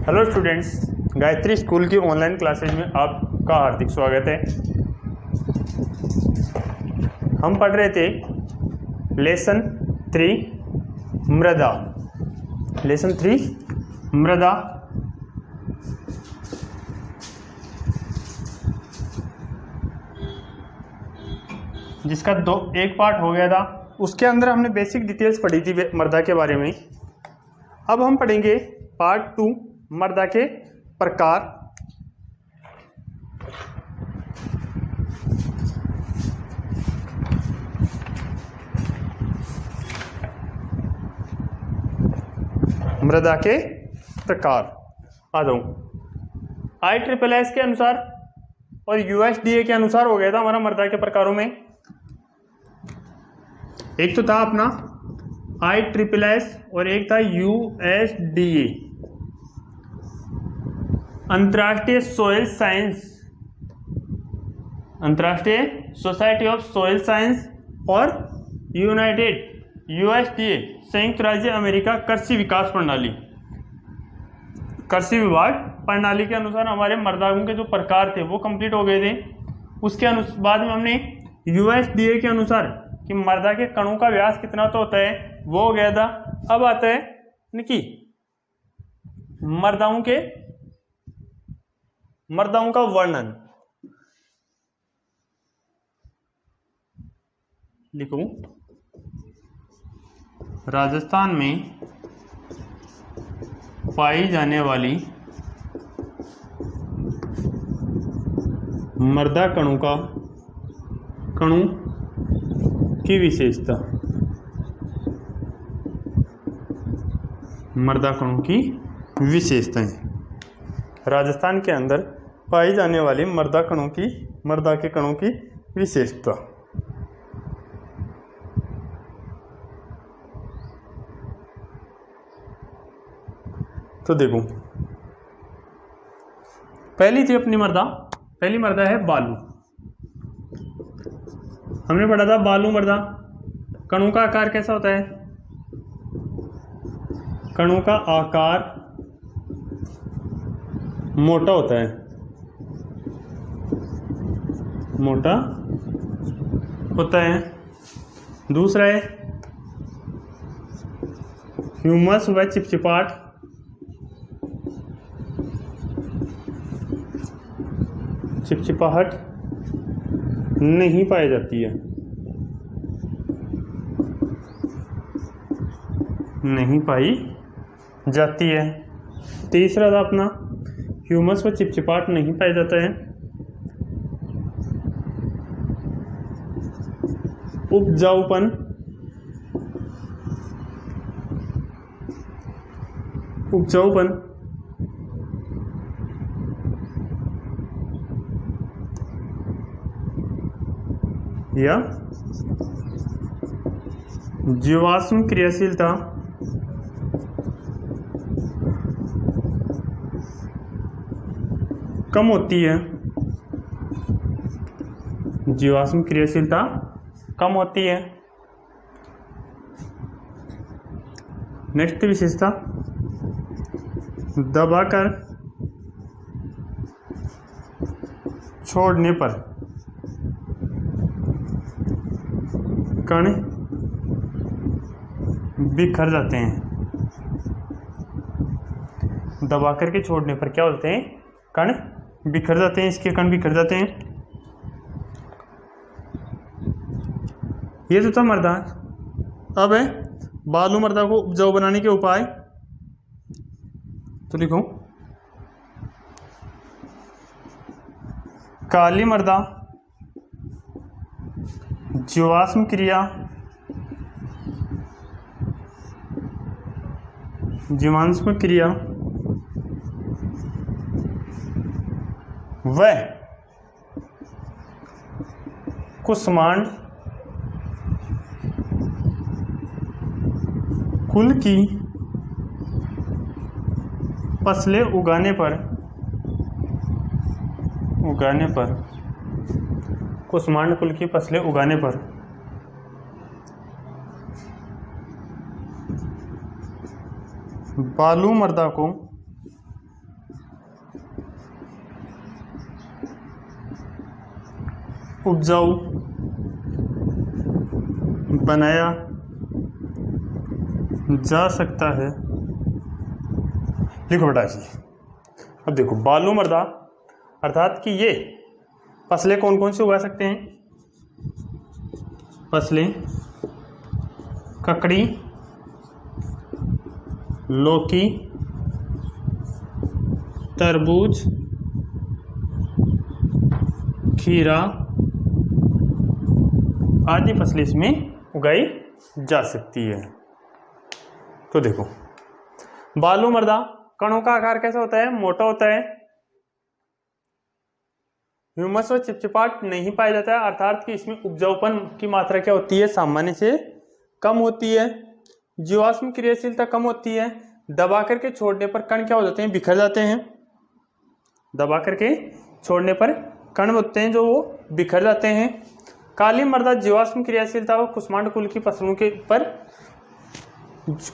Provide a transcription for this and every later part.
Hello students, Gayatri school की online classes में आपका हार्दिक स्वागत है। हम पढ़ रहे थे लेसन 3 मृदा। लेसन 3 मृदा। जिसका एक पार्ट हो गया था। उसके अंदर हमने बेसिक डिटेल्स पढ़ी थी मृदा के बारे में। अब हम पढ़ेंगे पार्ट 2 मृदा के प्रकार। मृदा के प्रकार आ जाऊं। ISSS के अनुसार और USDA के अनुसार हो गया था हमारा मृदा के प्रकारों में। एक तो था अपना ISSS और एक था USDA, अंतर्राष्ट्रीय सॉइल साइंस, अंतर्राष्ट्रीय सोसाइटी ऑफ सॉइल साइंस, और USDA संयुक्त राज्य अमेरिका कृषि विकास प्रणाली, कृषि विभाग प्रणाली के अनुसार हमारे मृदाओं के जो प्रकार थे वो कंप्लीट हो गए थे। उसके बाद में हमने USDA के अनुसार कि मृदा के कणों का व्यास कितना तो होता है वो हो गया था। अब आता है कि मृदाओं का वर्णन। लिखूं, राजस्थान में पाई जाने वाली मृदा कणों की विशेषता, मृदा कणों की विशेषताएं। राजस्थान के अंदर पाई जाने वाली मृदा के कणों की विशेषता। तो देखो, पहली थी अपनी पहली मृदा है बालू। हमने पढ़ा था बालू मृदा। कणों का आकार कैसा होता है? कणों का आकार मोटा होता है, मोटा होता है। दूसरा है ह्यूमस व चिपचिपाहट। चिपचिपाहट नहीं पाई जाती है, नहीं पाई जाती है। तीसरा था अपना ह्यूमस व चिपचिपाहट नहीं पाया जाता है। उपजाऊपन, या जीवाश्म क्रियाशीलता कम होती है। जीवाश्म क्रियाशीलता कम होती है। नेक्स्ट विशेषता, दबाकर छोड़ने पर कण बिखर जाते हैं। दबाकर के छोड़ने पर क्या होते हैं? कण बिखर जाते हैं। इसके कण बिखर जाते हैं। ये तो था मृदा। अब है बालू मृदा को उपजाऊ बनाने के उपाय। तो लिखो, काली मृदा जीवाश्म क्रिया व कुष्मांड कुल की फसलें उगाने पर कुष्मांड कुल की फसलें उगाने पर बालू मृदा को उपजाऊ बनाया जा सकता है। लिखो बेटा जी। अब देखो बालू मृदा अर्थात कि ये फसलें कौन कौन सी उगा सकते हैं? फसलें ककड़ी, लौकी, तरबूज, खीरा आदि फसलें इसमें उगाई जा सकती है। तो देखो बालू मृदा कणों का आकार कैसा होता है? मोटा होता है। ह्यूमस और चिपचिपाहट नहीं पाया जाता है, अर्थात कि इसमें उपजाऊपन की मात्रा क्या होती है? सामान्य से कम होती है। जीवाश्म क्रियाशीलता कम होती है। दबा करके छोड़ने पर कण क्या हो जाते हैं? बिखर जाते हैं। दबा करके छोड़ने पर कण होते हैं जो वो बिखर जाते हैं। काली मृदा जीवाश्म क्रियाशीलता और कुष्मांड कुल की फसलों के पर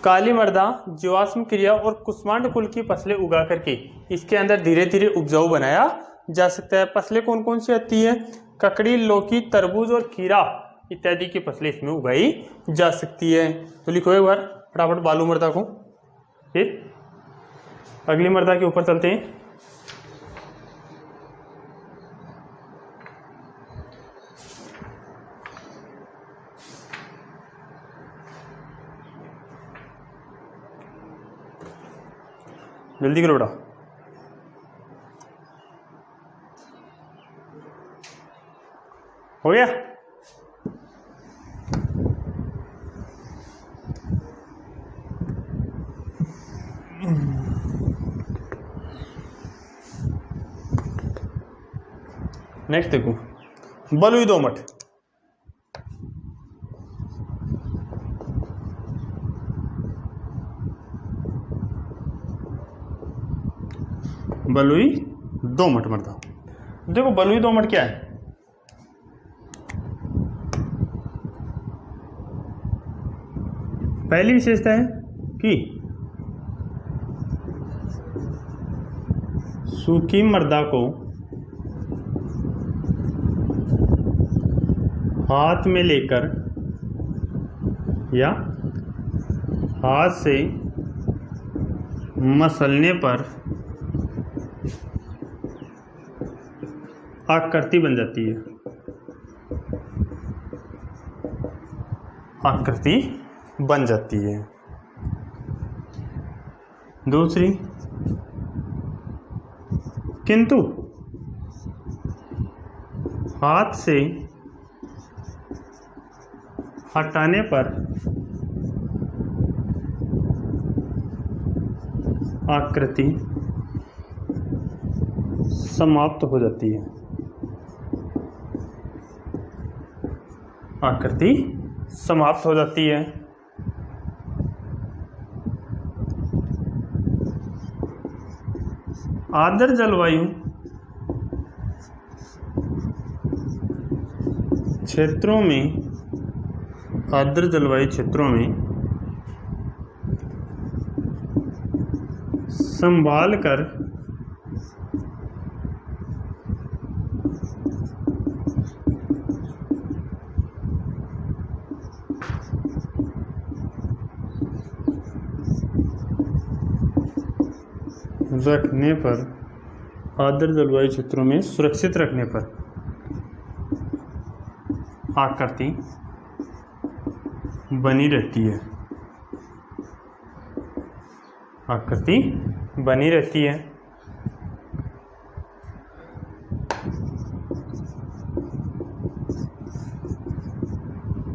काली मृदा जीवाश्म क्रिया और कुष्मांड कुल की फसलें उगा करके इसके अंदर धीरे धीरे उपजाऊ बनाया जा सकता है। फसलें कौन कौन सी आती है? ककड़ी, लौकी, तरबूज और खीरा इत्यादि की फसलें इसमें उगाई जा सकती है। तो लिखो एक बार फटाफट बालू मृदा को। फिर अगली मृदा के ऊपर चलते हैं। जल्दी करो बेटा। हो गया? नेक्स्ट देखो बलुई दोमट। बलुई दोमट मृदा। देखो बलुई दोमट क्या है? पहली विशेषता है कि सूखी मृदा को हाथ में लेकर या हाथ से मसलने पर आकृति बन जाती है। आकृति बन जाती है। दूसरी, किंतु हाथ से हटाने पर आकृति समाप्त हो जाती है। आकृति समाप्त हो जाती है। आर्द्र जलवायु क्षेत्रों में, आर्द्र जलवायु क्षेत्रों में संभाल कर रखने पर, आर्द्र जलवायु क्षेत्रों में सुरक्षित रखने पर आकृति बनी रहती है। आकृति बनी रहती है।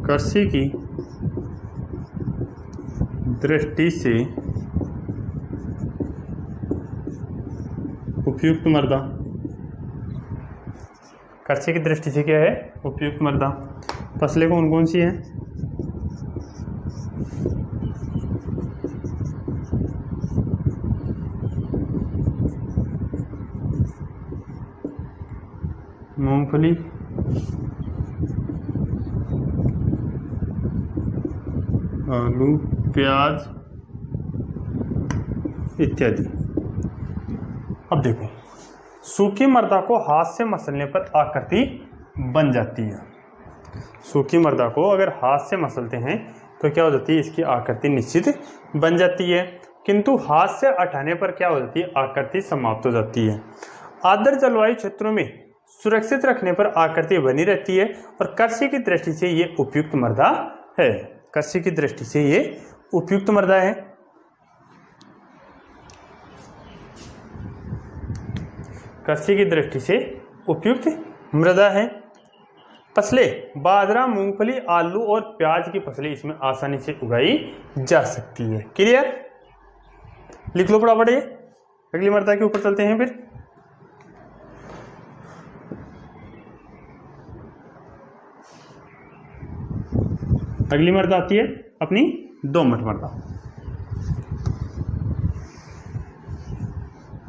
कृषि की दृष्टि से उपयुक्त मृदा, कृषि की दृष्टि से क्या है? उपयुक्त मृदा। फसलें कौन कौन सी हैं? मूंगफली, आलू, प्याज इत्यादि। अब देखो सूखी मृदा को हाथ से मसलने पर आकृति बन जाती है। सूखी मृदा को अगर हाथ से मसलते हैं तो क्या हो जाती है, इसकी आकृति निश्चित बन जाती है, किंतु हाथ से हटाने पर क्या हो जाती है, आकृति समाप्त हो जाती है। आर्द्र जलवायु क्षेत्रों में सुरक्षित रखने पर आकृति बनी रहती है और कृषि की दृष्टि से ये उपयुक्त मृदा है। कृषि की दृष्टि से ये उपयुक्त मृदा है। कृषि की दृष्टि से उपयुक्त मृदा है। फसलें बाजरा, मूंगफली, आलू और प्याज की फसलें इसमें आसानी से उगाई जा सकती है। क्लियर, लिख लो फटाफट। ये अगली मृदा के ऊपर चलते हैं। फिर अगली मृदा आती है अपनी दोमट मृदा।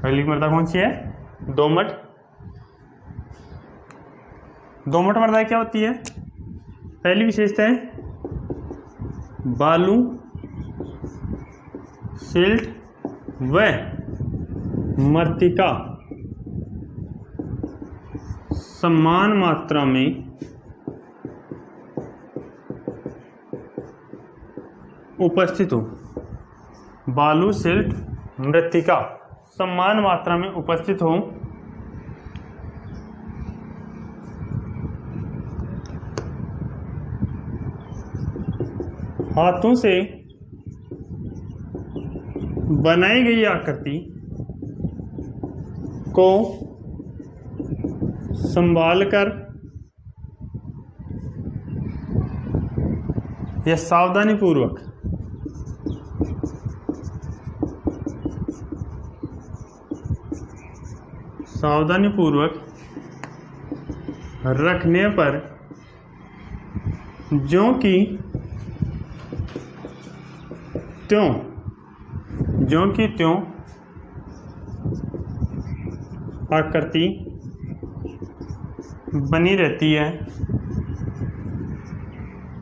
अगली मृदा कौन सी है, दोमट। दोमट मृदा क्या होती है, पहली विशेषता है बालू, सिल्ट व मृत्तिका समान मात्रा में उपस्थित हो। बालू, सिल्ट, मृत्तिका समान मात्रा में उपस्थित हो। हाथों से बनाई गई आकृति को संभालकर या सावधानीपूर्वक रखने पर ज्यों की त्यों आकृति बनी रहती है।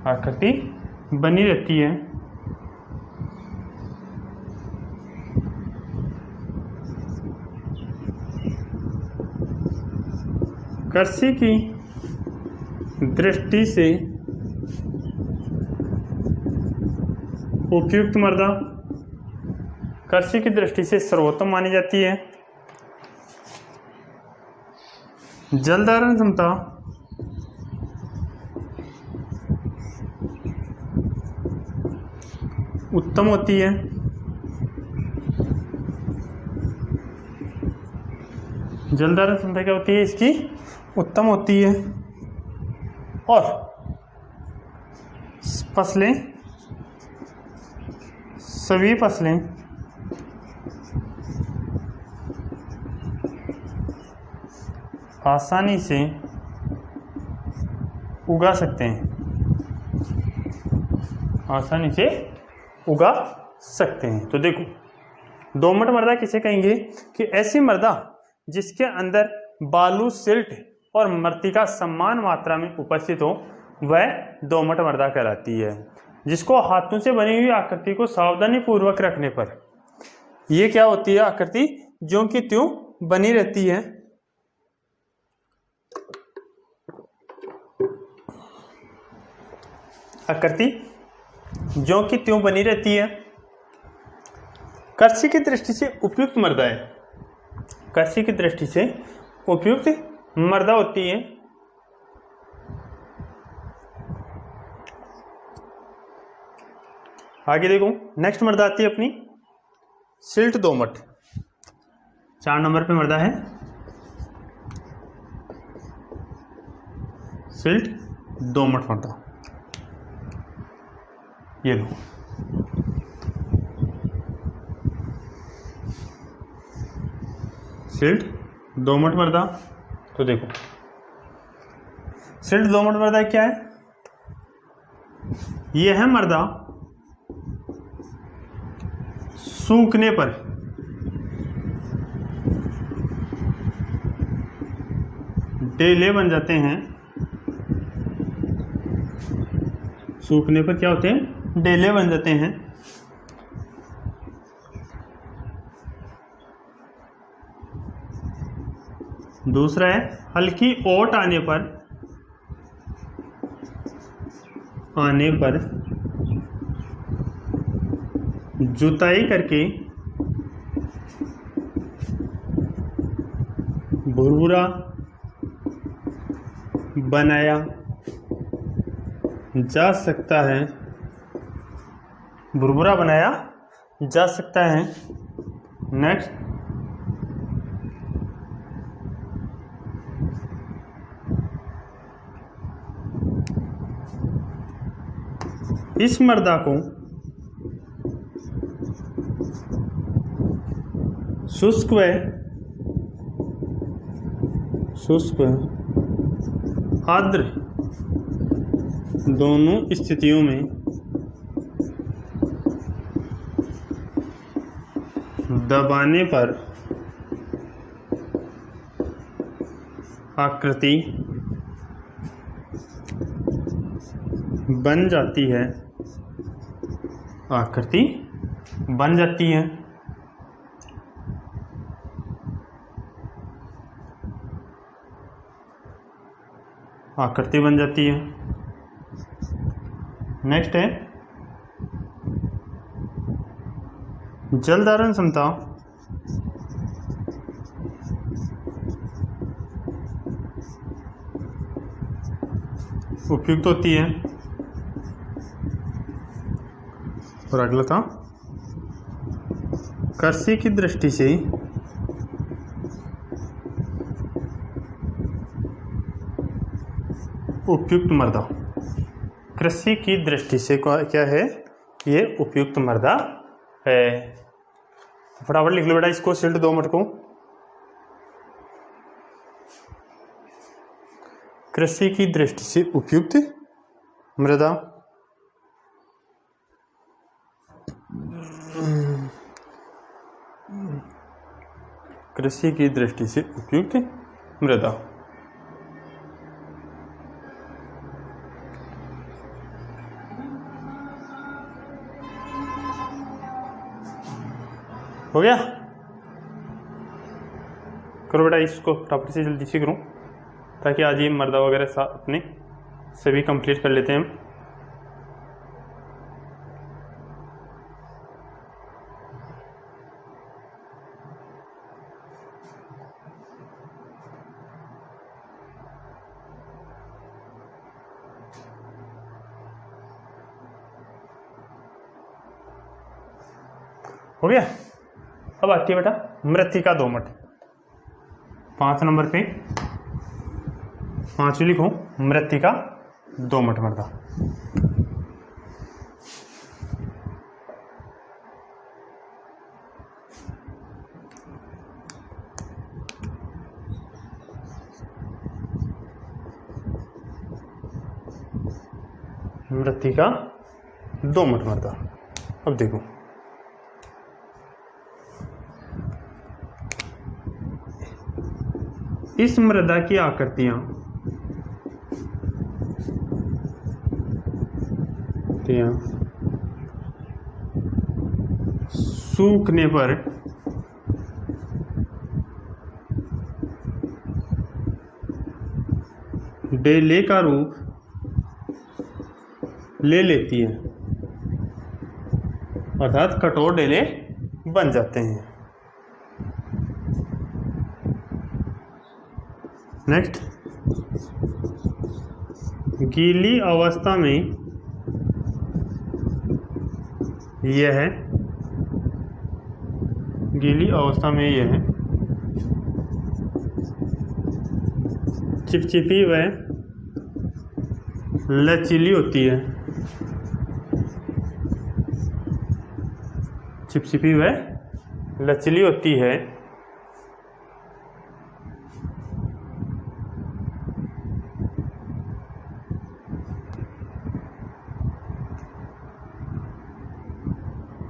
आकृति बनी रहती है। कृषि की दृष्टि से उपयुक्त मृदा कृषि की दृष्टि से सर्वोत्तम मानी जाती है। जल धारण क्षमता उत्तम होती है। जल धारण क्षमता क्या होती है, इसकी उत्तम होती है। और सभी फसलें आसानी से उगा सकते हैं। आसानी से उगा सकते हैं। तो देखो, दोमट मृदा किसे कहेंगे कि ऐसी मृदा जिसके अंदर बालू, सिल्ट और मृत्तिका समान मात्रा में उपस्थित हो, वह दोमट मृदा कहलाती है। जिसको हाथों से बनी हुई आकृति को सावधानी पूर्वक रखने पर यह क्या होती है, आकृति ज्यों की त्यों बनी रहती है। आकृति ज्यों की त्यों बनी रहती है। कृषि की दृष्टि से उपयुक्त मृदा है। कृषि की दृष्टि से उपयुक्त मृदा होती है। आगे देखो, नेक्स्ट मृदा आती है अपनी सिल्ट दोमट। 4 नंबर पे मृदा है सिल्ट दोमट मृदा। ये लो, सिल्ट दोमट मृदा। तो देखो, सिल्ट दोमट मृदा क्या है, यह है मृदा सूखने पर डेले बन जाते हैं। सूखने पर क्या होते हैं, डेले बन जाते हैं। दूसरा है हल्की ओट आने पर आने पर जुताई करके भुरभुरा बनाया जा सकता है, भुरभुरा बनाया जा सकता है। नेक्स्ट, इस मृदा को शुष्क व आर्द्र दोनों स्थितियों में दबाने पर आकृति बन जाती है, आकृति बन जाती है। आकृति बन जाती है। नेक्स्ट है जल धारण क्षमता उपयुक्त होती है। और अगला था कृषि की दृष्टि से उपयुक्त मृदा, कृषि की दृष्टि से क्या है, ये उपयुक्त मृदा है। फटाफट लिख लो बेटा इसको, सिल्ट 2 मिनट को। कृषि की दृष्टि से उपयुक्त मृदा, कृषि की दृष्टि से उपयुक्त मृदा। हो गया? करो बेटा इसको फटाफट से, जल्दी से करो, ताकि आज ये मर्दा वगैरह अपने सभी कंप्लीट कर लेते हैं हम। हो गया? अब आती है बेटा मृत्तिका दोमट। 5 नंबर पे 5 लिखो, मृत्तिका दोमट मृदा। मृत्तिका दोमट मृदा। अब देखो इस मृदा की आकृतियां सूखने पर डेले का रूप ले लेती है, अर्थात कठोर डेले बन जाते हैं। नेक्स्ट, गीली अवस्था में यह चिपचिपी व लचीली होती है, चिपचिपी व लचीली होती है।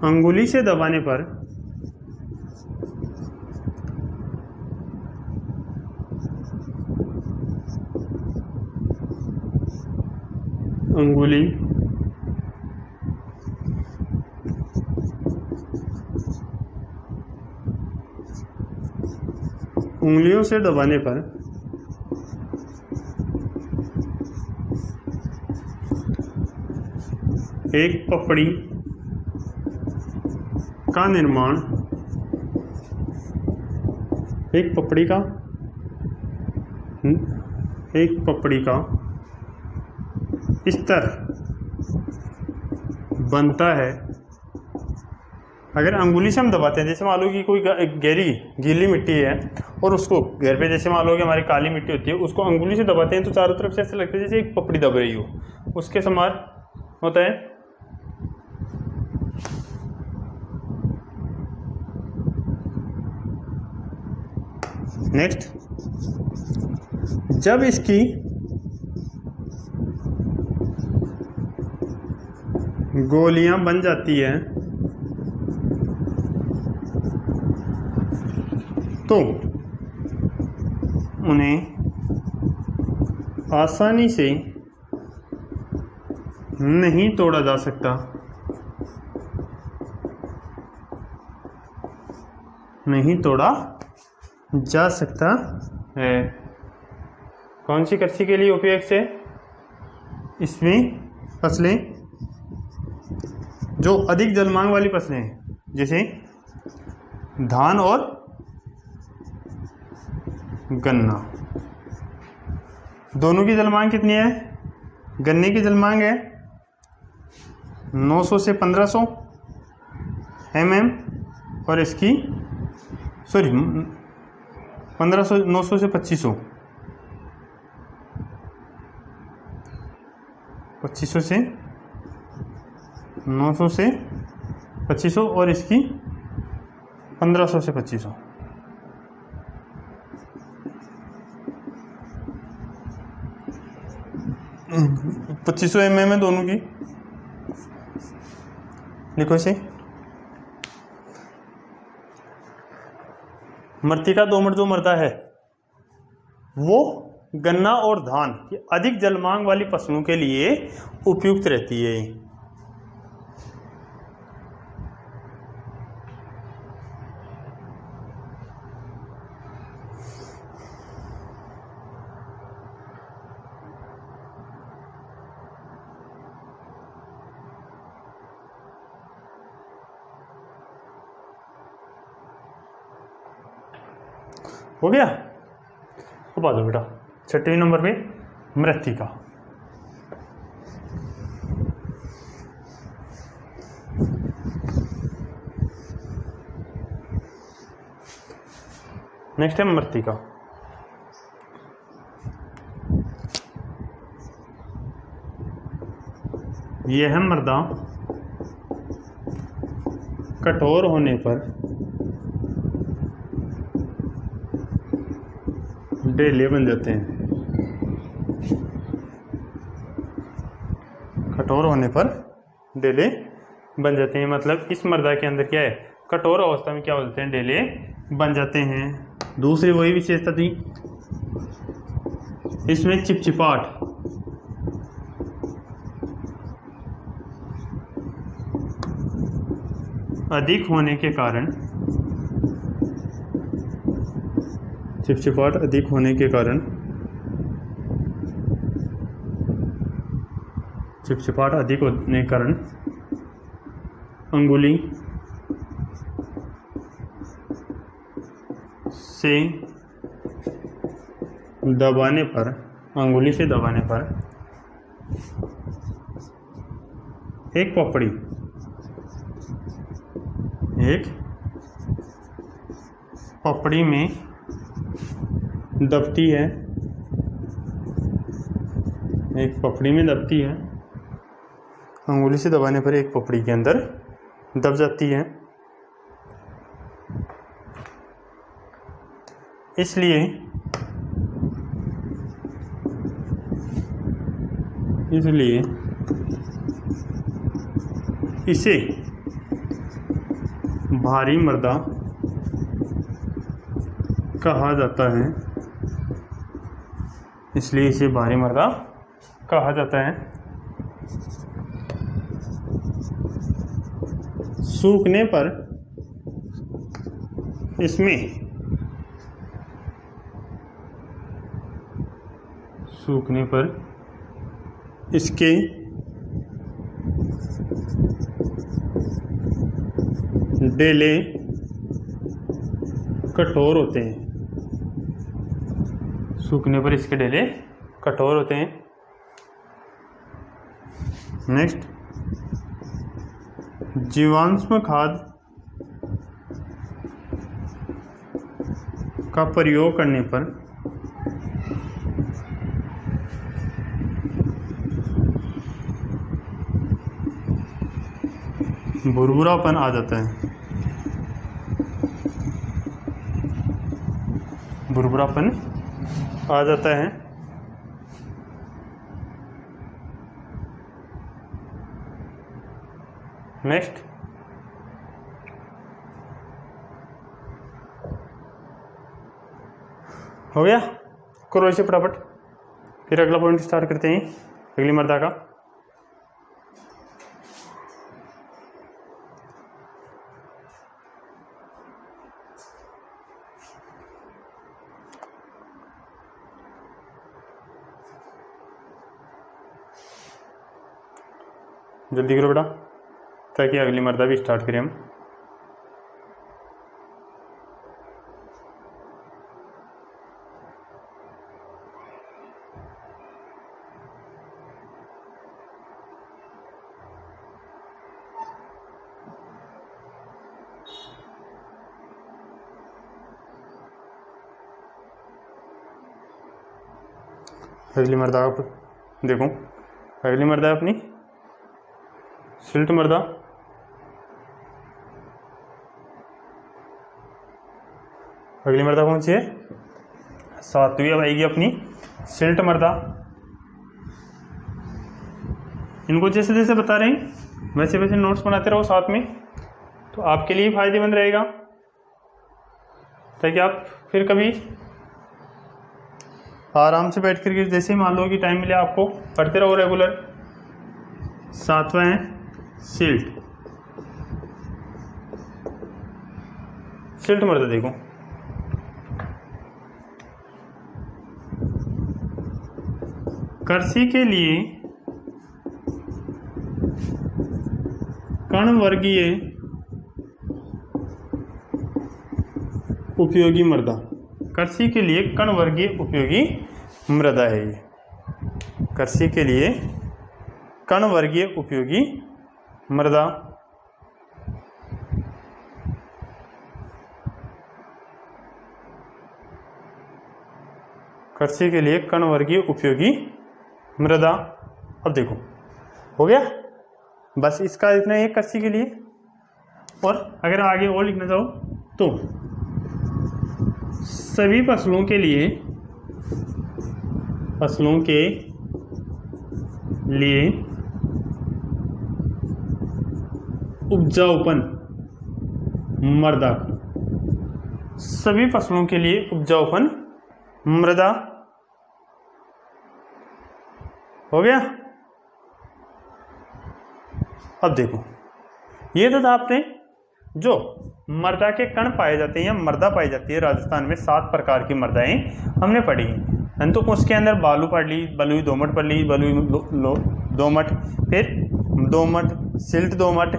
अंगुली से दबाने पर उंगलियों से दबाने पर एक पपड़ी का निर्माण, एक पपड़ी का स्तर बनता है। अगर अंगुली से हम दबाते हैं, जैसे मान लो कि कोई गहरी गीली मिट्टी है और उसको घर पे जैसे मान लो कि हमारी काली मिट्टी होती है, उसको अंगुली से दबाते हैं तो चारों तरफ से ऐसा लगता है जैसे एक पपड़ी दब रही हो, उसके समान होता है। नेक्स्ट, जब इसकी गोलियां बन जाती है तो उन्हें आसानी से नहीं तोड़ा जा सकता, नहीं तोड़ा जा सकता है। कौन सी कृषि के लिए उपयुक्त है? इसमें फसलें जो अधिक जलमांग वाली फसलें हैं, जैसे धान और गन्ना, दोनों की जलमांग कितनी है? गन्ने की जलमांग है 900 से 1500 mm और इसकी 1500 900 से 2500 से 900 से 2500 और इसकी 1500 से 2500। पच्चीस mm है दोनों की, लिखो इसे। मृत्तिका दोमट जो मृदा है वो गन्ना और धान की अधिक जलमांग वाली फसलों के लिए उपयुक्त रहती है। हो गया? अब आ जाओ बेटा 6वें नंबर पे मृत्तिका। नेक्स्ट है मृत्तिका। यह मृदा कठोर होने पर ढेले बन जाते हैं। कठोर होने पर ढेले बन जाते हैं, मतलब इस मृदा के अंदर क्या है? कठोर अवस्था में क्या हो जाते हैं? ढेले बन जाते हैं। दूसरी वही विशेषता थी, इसमें चिपचिपाहट अधिक होने के कारण, चिपचिपाहट अधिक होने के कारण, चिपचिपाहट अधिक होने के कारण अंगुली से दबाने पर, अंगुली से दबाने पर एक पपड़ी, एक पपड़ी में दबती है, एक पपड़ी में दबती है, अंगुली से दबाने पर एक पपड़ी के अंदर दब जाती है। इसलिए इसे भारी मृदा कहा जाता है, इसलिए इसे भारी मृदा कहा जाता है। सूखने पर इसके डेले कठोर होते हैं, सूखने पर इसके डेले कठोर होते हैं। नेक्स्ट, जीवाश्म खाद का प्रयोग करने पर भुरभुरापन आ जाता है, भुरभुरापन आ जाता है। नेक्स्ट, हो गया, करो इसे फटाफट। फिर अगला पॉइंट स्टार्ट करते हैं, अगली मर्दा का। जल्दी करो बेटा, ताकि अगली मर्दा भी स्टार्ट करें हम। अगली मर्दा देखो, अगली मर्दा अपनी सिल्ट मर्दा। अगली मर्दा कौन सी है? सातवीं अब आएगी अपनी सिल्ट मर्दा। इनको जैसे जैसे बता रहे हैं वैसे वैसे नोट्स बनाते रहो साथ में, तो आपके लिए फायदेमंद रहेगा, ताकि आप फिर कभी आराम से बैठ करके जैसे ही मान लो कि टाइम मिले आपको पढ़ते रहो रेगुलर। सातवां है सिल्ट, सिल्ट मर्दा देखो, कृषि के लिए कण वर्गीय उपयोगी मृदा, कृषि के लिए कण वर्गीय उपयोगी मृदा है ये, कृषि के लिए कण वर्गीय उपयोगी मृदा। कृषि के लिए कण वर्गीय उपयोगी मृदा। अब देखो हो गया, बस इसका इतना एक कृषि के लिए। और अगर आगे और लिखना चाहो तो सभी फसलों के लिए उपजाऊपन मृदा, सभी फसलों के लिए उपजाऊपन मृदा। हो गया। अब देखो ये तो आपने जो मृदा के कण पाए जाते हैं या मृदा पाई जाती है राजस्थान में, 7 प्रकार की मृदाएं हमने पढ़ी हैं। तो उसके अंदर बालू पढ़ ली, बलुई दोमट पढ़ ली, बलुई दोमट, फिर दोमट, सिल्ट दोमट,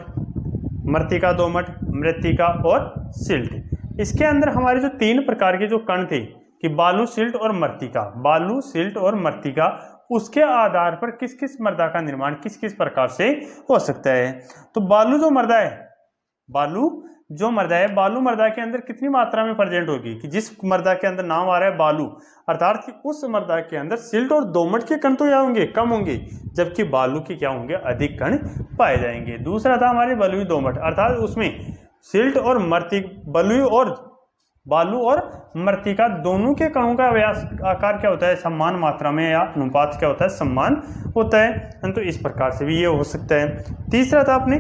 मृत्तिका दोमट, मृत्तिका और सिल्ट। इसके अंदर हमारे जो 3 प्रकार के जो कण थे कि बालू, सिल्ट और मृत्तिका, बालू, सिल्ट और मृत्तिका, उसके आधार पर किस किस मृदा का निर्माण किस किस प्रकार से हो सकता है। तो बालू जो मृदा है, बालू जो मृदा है, बालू मृदा के अंदर कितनी मात्रा में प्रेजेंट होगी कि जिस मृदा के अंदर नाम आ रहा है बालू, अर्थात कि उस मृदा के अंदर सिल्ट और दोमट के कण तो क्या होंगे, कम होंगे, जबकि बालू के क्या होंगे, अधिक कण पाए जाएंगे। दूसरा था हमारे बलुई दोमट, अर्थात उसमें सिल्ट और बालू और मृत्तिका दोनों के कणों का व्यास आकार क्या होता है, समान मात्रा में या अनुपात क्या होता है, समान होता है। तो इस प्रकार से भी ये हो सकता है। तीसरा था अपने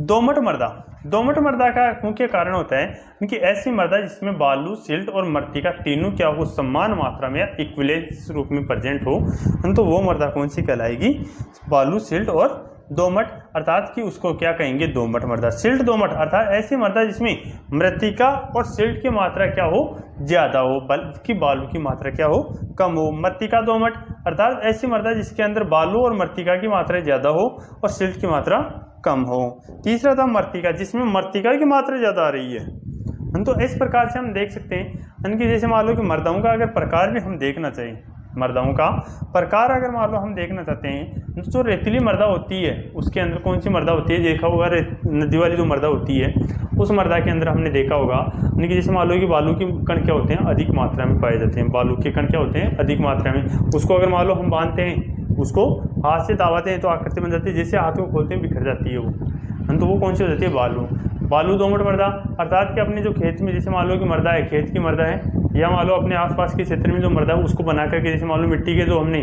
दोमट मृदा। दोमट मृदा का मुख्य कारण होता है कि ऐसी मृदा जिसमें बालू, सिल्ट और मृत्तिका तीनों क्या हो, समान मात्रा में या इक्विवेलेंस रूप में प्रेजेंट हो, तो वो मृदा कौन सी कहलाएगी, बालू, सिल्ट और दोमट, अर्थात कि उसको क्या कहेंगे, दोमट मृदा। सिल्ट दोमट अर्थात ऐसी मृदा जिसमें मृत्तिका और सिल्ट की मात्रा क्या हो, ज्यादा हो, बल्कि बालू की मात्रा क्या हो, कम हो। मृत्तिका दोमट अर्थात ऐसी मृदा जिसके अंदर बालू और मृत्तिका की मात्रा ज्यादा हो और सिल्ट की मात्रा कम हो। तीसरा था मर्तिका, जिसमें मर्तिका की मात्रा ज़्यादा आ रही है। तो इस प्रकार से हम देख सकते हैं कि जैसे मान लो कि मर्दाओं का अगर प्रकार भी हम देखना चाहिए, मर्दाओं का प्रकार अगर मान लो हम देखना चाहते हैं, तो जो रेतीली मर्दा होती है उसके अंदर कौन सी मर्दा होती है, देखा होगा नदी वाली जो मर्दा होती है उस मर्दा के अंदर हमने देखा होगा कि जैसे मान लो कि बालू के कण क्या होते हैं, अधिक मात्रा में पाए जाते हैं। बालू के कण क्या होते हैं, अधिक मात्रा में। उसको अगर मान लो हम बांधते हैं, उसको हाथ से दबाते हैं तो आकृति बन जाती है, जैसे हाथ को खोलते हैं बिखर जाती है वो। तो वो कौन सी हो जाती है, बालू। बालू दोमट मर्दा अर्थात कि अपने जो खेत में जैसे मान लो कि मर्दा है, खेत की मर्दा है, या मान लो अपने आसपास के क्षेत्र में जो मर्दा है उसको बना करके, जैसे मान लो मिट्टी के जो हमने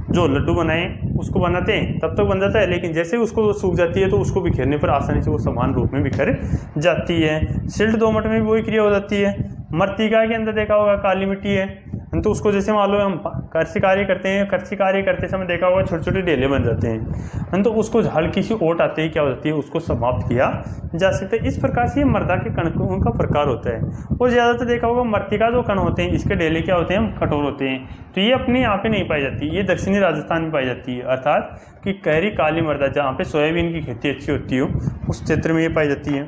जो लड्डू बनाए उसको बनाते हैं तब तक बन जाता है, लेकिन जैसे उसको सूख जाती है तो उसको बिखेरने पर आसानी से वो समान रूप में बिखर जाती है। सिल्ट दोमट में भी वही क्रिया हो जाती है। मर्तिका के अंदर देखा होगा काली मिट्टी है, तो उसको जैसे मान लो हम कृषि कार्य करते हैं, कृषि कार्य करते समय देखा होगा छोटे छोटे ढेले बन जाते हैं, तो उसको हल्की सी ओट आते ही क्या हो जाती है, उसको समाप्त किया जा सकता है। इस प्रकार से ये मर्दा के कण का प्रकार होता है। और ज़्यादातर देखा होगा मर्तिका जो कण होते हैं इसके ढेले क्या होते हैं, कठोर होते हैं। तो ये अपने यहाँ पे नहीं पाई जाती, ये दक्षिणी राजस्थान में पाई जाती है, अर्थात कि गहरी काली मर्दा जहाँ पे सोयाबीन की खेती अच्छी होती हो उस क्षेत्र में ये पाई जाती है।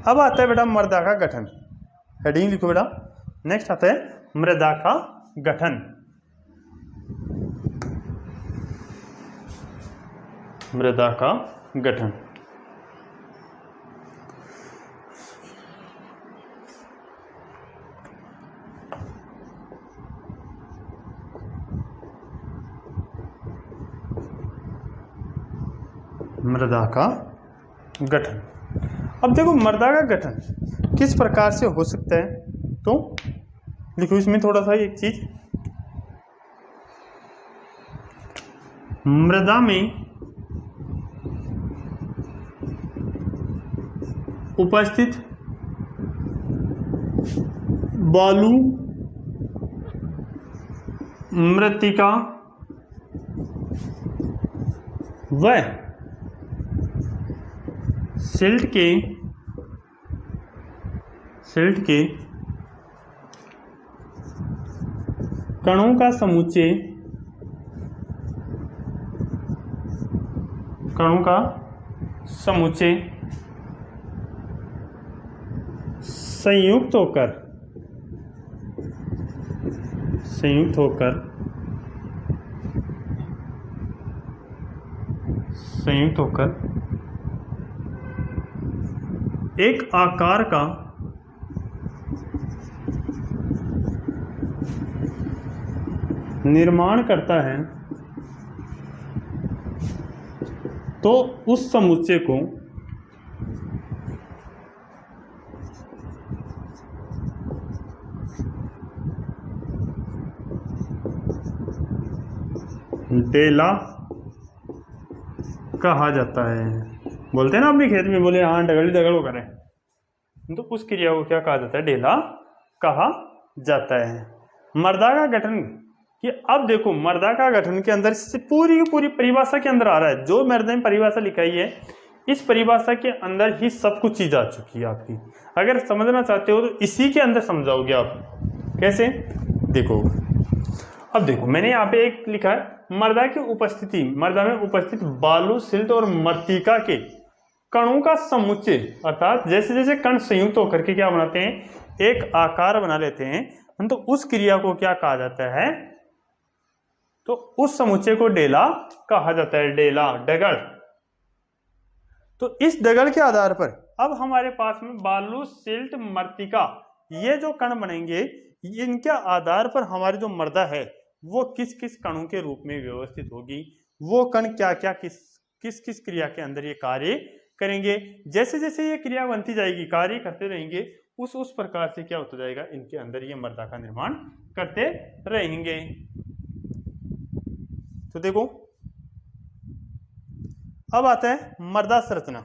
अब आता है बेटा मृदा का गठन, हेडिंग लिखो बेटा। नेक्स्ट आता है मृदा का गठन। मृदा का गठन मृदा का गठन। अब देखो मृदा का गठन किस प्रकार से हो सकता है, तो लिखो इसमें थोड़ा सा एक चीज, मृदा में उपस्थित बालू, मृत्तिका व सिल्ट के कणों का समुच्चय संयुक्त होकर एक आकार का निर्माण करता है, तो उस समुच्चय को डेला कहा जाता है। बोलते हैं ना अपने खेत में, बोले हाँ डगल वो करें, तो उस क्रिया को क्या कहा जाता है, डेला कहा जाता है। मृदा का गठन कि अब देखो मृदा का गठन के अंदर से पूरी की पूरी परिभाषा के अंदर आ रहा है। जो मृदा में परिभाषा लिखाई है इस परिभाषा के अंदर ही सब कुछ चीज आ चुकी है आपकी। अगर समझना चाहते हो तो इसी के अंदर समझाओगे आप। कैसे, देखो अब देखो मैंने यहाँ पे एक लिखा है मृदा की उपस्थिति, मृदा में उपस्थित बालू, सिल्ट और मृत्तिका के कणों का समुच्चय, अर्थात जैसे जैसे कण संयुक्त होकर के क्या बनाते हैं, एक आकार बना लेते हैं, तो उस क्रिया को क्या कहा जाता है, तो उस समुच्चय को डेला कहा जाता है। डेला, डगड़। तो इस डगड़ के आधार पर अब हमारे पास में बालू, सिल्ट, मृत्तिका ये जो कण बनेंगे, इनके आधार पर हमारी जो मृदा है वो किस किस कणों के रूप में व्यवस्थित होगी, वो कण क्या क्या किस किस क्रिया के अंदर ये कार्य करेंगे। जैसे जैसे ये क्रिया बनती जाएगी, कार्य करते रहेंगे, उस प्रकार से क्या होता जाएगा, इनके अंदर ये मृदा का निर्माण करते रहेंगे। तो देखो अब आता है मृदा संरचना।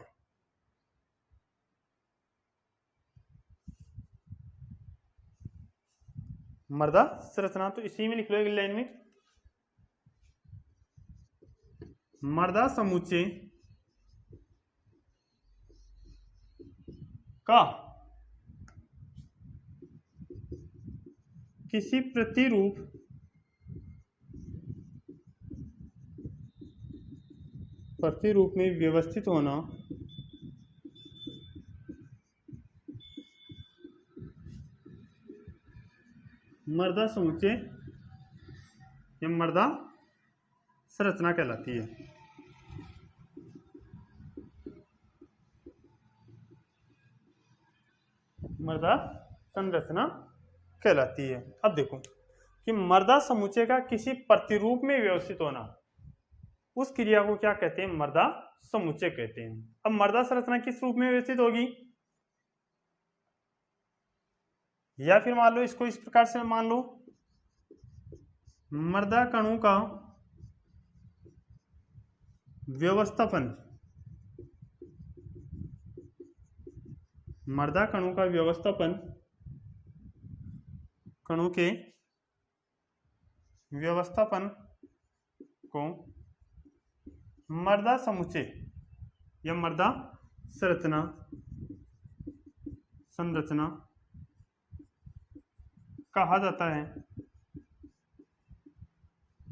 मृदा संरचना तो इसी में लिख लो एक लाइन में, मृदा समुच्चय का किसी प्रतिरूप प्रतिरूप में व्यवस्थित होना मर्दा समुच्चय या मर्दा संरचना कहलाती है। मर्दा संरचना कहलाती है। अब देखो कि मर्दा समुच्चय का किसी प्रतिरूप में व्यवस्थित होना, उस क्रिया को क्या कहते हैं? मर्दा समुच्चय कहते हैं। अब मर्दा संरचना किस रूप में व्यवस्थित होगी? या फिर मान लो इसको इस प्रकार से मान लो, मर्दा कणों का व्यवस्थापन, मर्दा कणों का व्यवस्थापन, कणों के व्यवस्थापन को मर्दा समुच्चय या मर्दा संरचना कहा जाता है।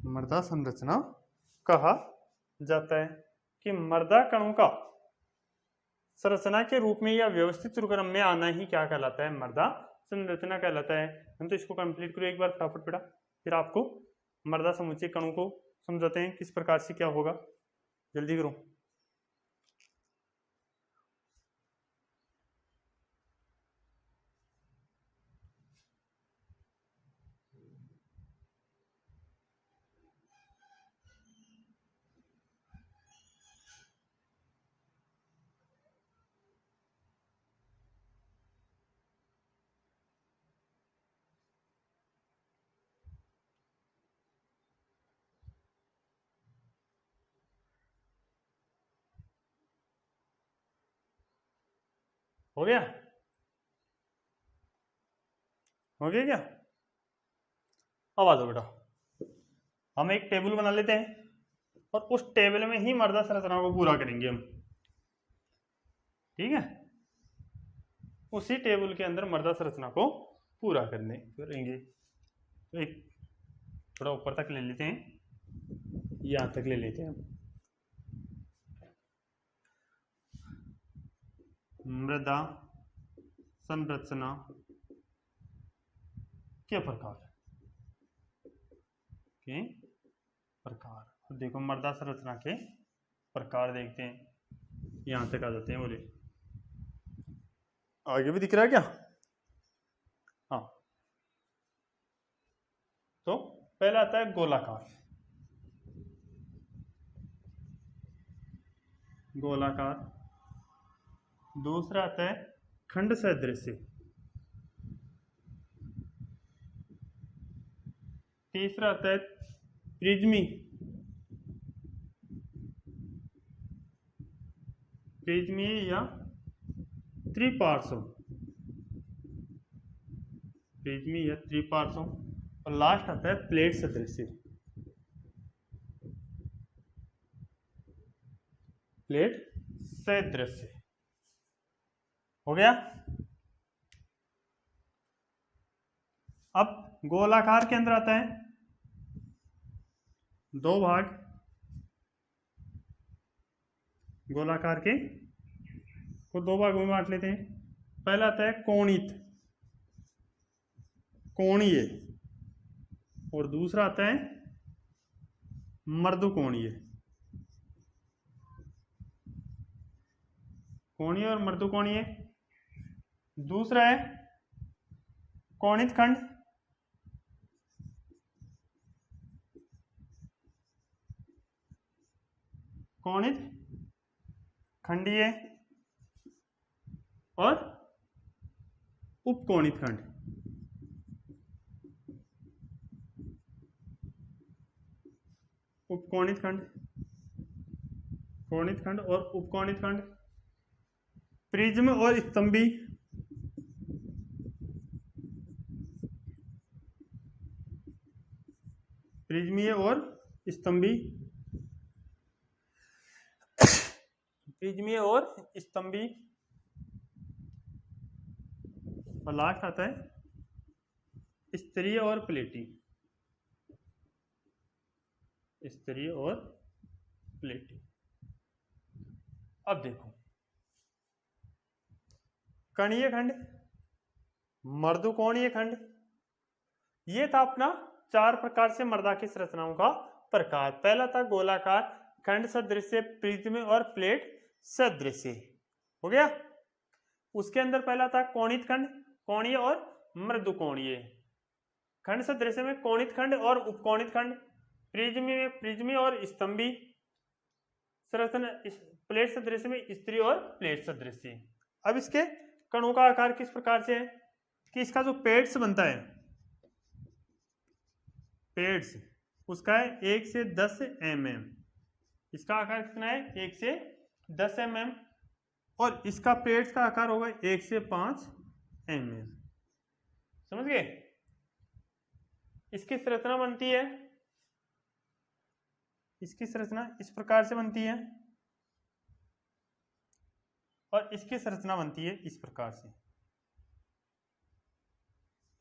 मर्दा संरचना कहा जाता है कि मर्दा कणों का संरचना के रूप में या व्यवस्थित क्रम में आना ही क्या कहलाता है? मर्दा संरचना कहलाता है। हम तो इसको कंप्लीट करो एक बार फटाफट बेटा, फिर आपको मर्दा समुच्चय कणों को समझाते हैं किस प्रकार से क्या होगा। जल्दी करो। हो गया? हो गया क्या? अब आ जाओ बेटा, हम एक टेबल बना लेते हैं और उस टेबल में ही मर्दा संरचना को पूरा करेंगे हम। ठीक है, उसी टेबल के अंदर मर्दा संरचना को पूरा करेंगे। तो एक थोड़ा ऊपर तक ले लेते हैं, यहां तक ले लेते हैं। मृदा संरचना के प्रकार अब देखो, मृदा संरचना के प्रकार देखते हैं। यहां तक आ जाते हैं। बोले आगे भी दिख रहा है क्या? हाँ, तो पहला आता है गोलाकार। दूसरा आता है खंड सदृश। तीसरा आता है प्रिज्मीय या त्रिपार्श्व। और लास्ट आता है प्लेट सदृश। हो गया? अब गोलाकार के अंदर आता है दो भाग। गोलाकार के को दो भागों में बांट लेते हैं। पहला आता है कोणीय और दूसरा आता है मर्दकोणीय। कोणीय और मर्दकोणीय। दूसरा है कोणित खंड। कोणित खंडीय और उपकोणित खंड। कोणित खंड और उपकोणित खंड। प्रिज्म और स्तंभी। प्रिज्मीय और स्तंभी। और लास्ट आता है स्तरीय और प्लेटी। अब देखो, कणीय खंड, मर्दुकोणीय खंड, ये था अपना 4 प्रकार से मृदा की संरचनाओं का प्रकार। पहला था गोलाकार, खंड सदृश, प्रिज्म और प्लेट सदृश। हो गया। उसके अंदर पहला था कोणित खंड, कोणीय और मृदुकोणीय। खंड सदृश में कोणित खंड और उपकोणित खंड, प्रिज्म में प्रिज्मी और स्तंभी संरचना, प्लेट सदृश में स्त्री और प्लेट सदृश। अब इसके कणों का आकार किस प्रकार से है कि इसका जो पेड्स बनता है, पेड्स उसका है 1 से 10 mm। इसका आकार कितना है? 1 से 10 mm। और इसका पेड्स का आकार होगा 1 से 5 mm। समझ गए? इसकी संरचना बनती है, इसकी संरचना इस प्रकार से बनती है और इसकी संरचना बनती है इस प्रकार से।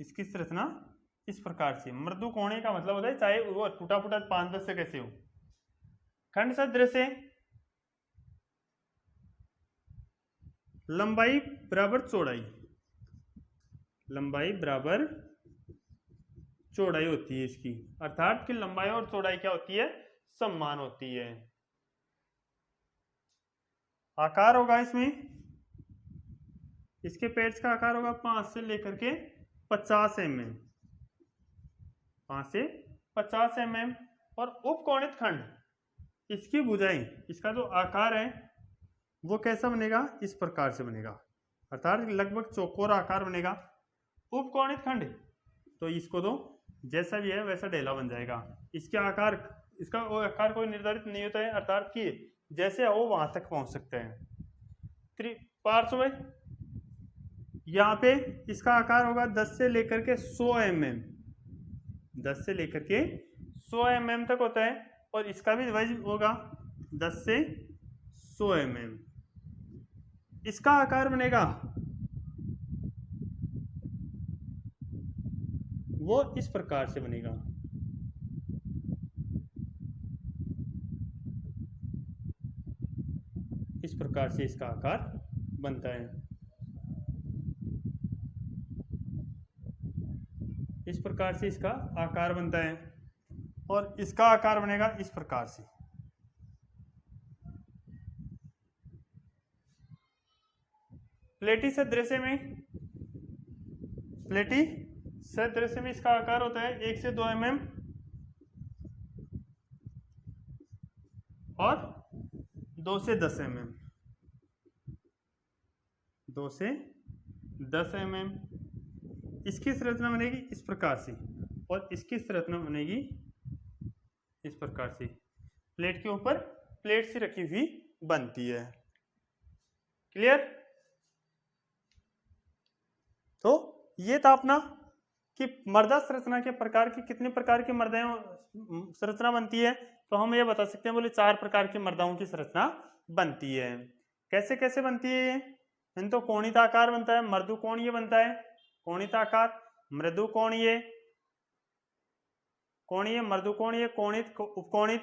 इसकी संरचना इस प्रकार से। मृदुकोणीय का मतलब होता है चाहे वो टूटा फूटा 5-10 से कैसे हो। खंड सदृश से लंबाई बराबर चौड़ाई, लंबाई बराबर चौड़ाई होती है इसकी, अर्थात कि लंबाई और चौड़ाई क्या होती है? समान होती है। आकार होगा इसमें, इसके पेड्स का आकार होगा 5 से लेकर के 50 mm, 5 से 50 mm। और उपकोणित खंड, इसकी भुजाएं, इसका जो आकार है वो कैसा बनेगा? इस प्रकार से बनेगा, अर्थात लगभग चौकोर आकार बनेगा। उपकोणित खंड तो इसको तो जैसा भी है वैसा ढेला बन जाएगा। इसके आकार, इसका आकार कोई निर्धारित नहीं होता है, अर्थात कि जैसे हो वहां तक पहुंच सकते हैं। पार्श्व में यहाँ पे इसका आकार होगा 10 से लेकर के 100 mm, 10 से लेकर के 100 mm तक होता है। और इसका भी वजन होगा 10 से 100 mm। इसका आकार बनेगा वो इस प्रकार से बनेगा, इस प्रकार से इसका आकार बनता है। इस प्रकार से इसका आकार बनता है और इसका आकार बनेगा इस प्रकार से। प्लेटी सदृश में, प्लेटी सदृश में इसका आकार होता है 1 से 2 mm और 2 से 10 mm, 2 से 10 mm। इसकी संरचना बनेगी इस प्रकार से और इसकी संरचना बनेगी इस प्रकार से। प्लेट के ऊपर प्लेट सी रखी हुई बनती है। क्लियर? तो ये था अपना कि मृदा संरचना के प्रकार की, कितने प्रकार की मृदा संरचना बनती है। तो हम ये बता सकते हैं, बोले 4 प्रकार की मृदाओं की संरचना बनती है। कैसे कैसे बनती है ये? तो कोणित आकार बनता है, मृदुकोणीय बनता है, कोणित आकार, मृदुकोणीय, कोणीय, मृदुकोणीय, कोणित, उपकोणित,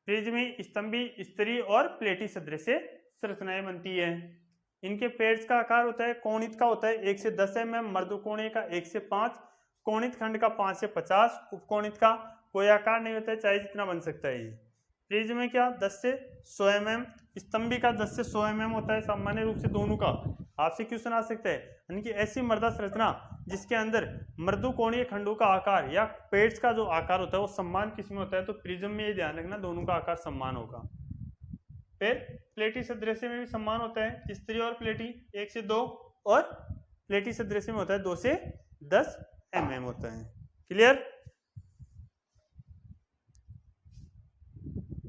प्रिज्मी, स्तंभी, स्तरीय और प्लेटी सदृश संरचनाएं बनती है। इनके पेड्स का आकार होता है, कोणित का होता है 1 से 10 mm, मर्दुकोणीय का 1 से 5, कोणित खंड का 5 से 50, उपकोणित का कोई आकार नहीं होता है, चाहे जितना बन सकता है ये। प्रिज्म में क्या 10 से 100 mm, स्तंभी का 10 से 100 mm होता है, सामान्य रूप से दोनों का आपसे क्वेश्चन आ सकता है। यानी कि ऐसी मृदा संरचना जिसके अंदर मृदुकोणीय खंडों का आकार या पेड्स का जो आकार होता है वो समान किस्म में होता है, तो प्रिज्म में ये ध्यान रखना दोनों का आकार समान होगा। फिर प्लेटी सदृश में भी समान होता है, स्त्री और प्लेटी 1 से 2, और प्लेटी सदृश में होता है 2 से 10 mm होता है। क्लियर?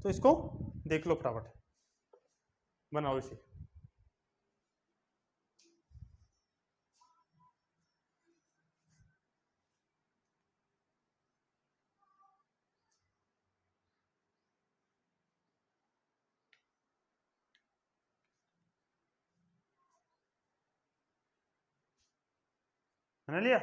तो इसको देख लो फटाफट, बनाओ इसे। बना लिया?